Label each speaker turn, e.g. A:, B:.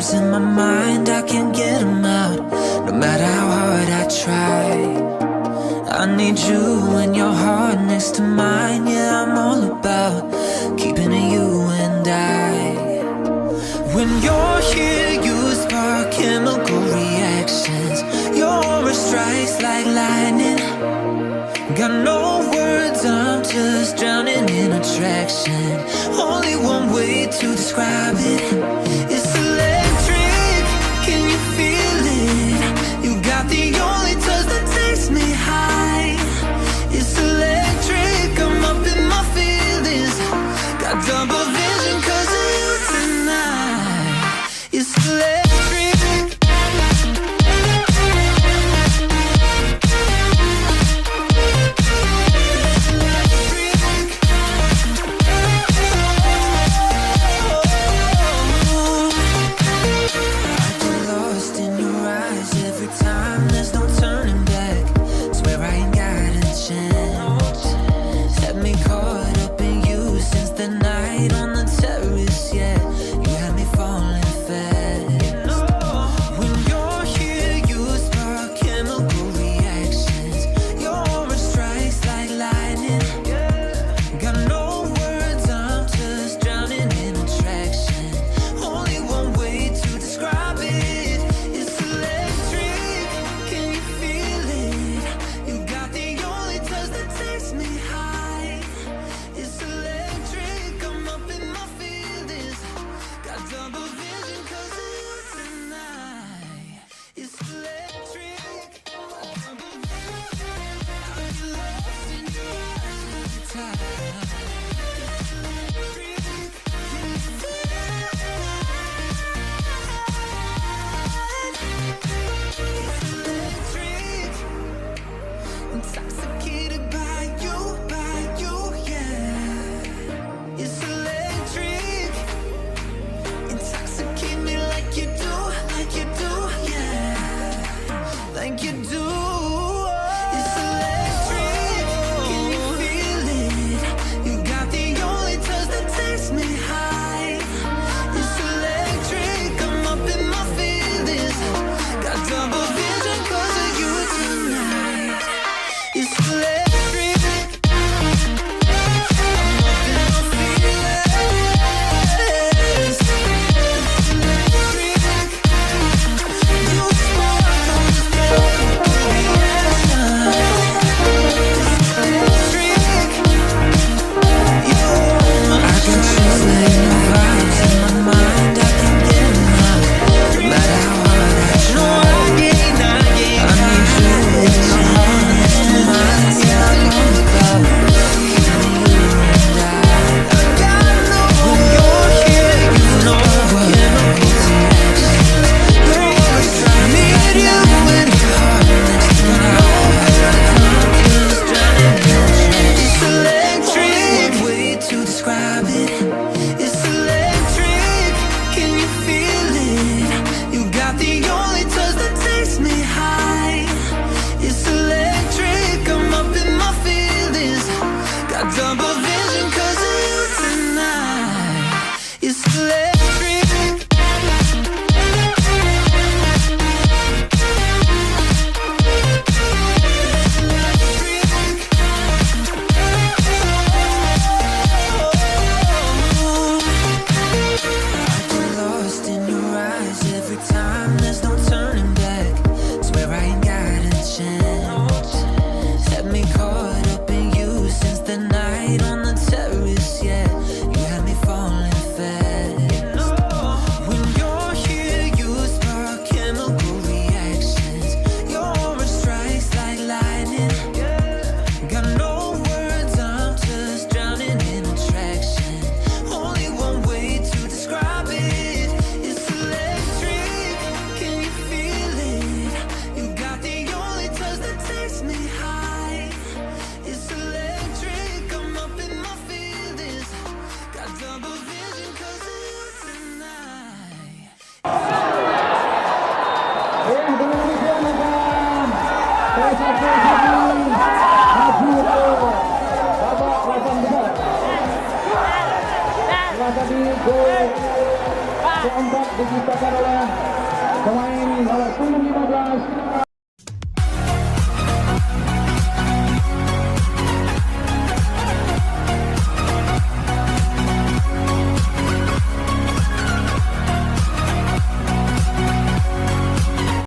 A: vibes in my mind, I can't get them out, no matter how hard I try. I need you and your heart next to mine. Yeah, I'm all about keeping it you and I. When you're here, you spark chemical reactions. Your aura strikes like lightning. Got no words, I'm just drowning in attraction. Only one way to describe it. It's electric, can you feel it? You got the only touch that takes me high. It's electric, I'm up in my feelings. Got double vision 'cause of you tonight. It's electric. Intoxicated by you, yeah. It's electric. Intoxicate me like you do, yeah. Like you do. It's electric. Can you feel it? You got the only touch that takes me high. It's electric. I'm up in my feelings. Got double vision 'cause of you tonight. It's electric. I'm up in my feelings. You spark on the electric. I can translate your vibes in my mind. I can get them out, no matter how hard I try. I need you in my heart next to mine. Yeah, I'm all about keeping you and I. When you're here, you know what chemical reactions. Your aura strikes me and you and your heart next to mine. I'm just drowning in attraction. It's electric, way to describe it. It's electric, can you feel it? You got the only touch that takes me high. It's electric, I'm up in my feelings. Got double vision 'cause of you tonight. It's electric. I get lost in your eyes every time. There's no turning back. Swear I ain't got a chance. Had me caught up in you since the night on the terrace. Yeah, you had me falling fast. When you're here, you spark chemical reactions. Your aura strikes like lightning. Got no words, I'm just drowning in attraction. Only one way to describe it. It's electric, can you feel it? You got the only touch that takes me high. It's electric, I'm up in my feelings. Got double vision 'cause of you tonight.
B: Indonesia menang. PSAP Sigli maju ke babak 8 besar. Setelah tadi gol keempat diciptakan oleh pemain nomor punggung 15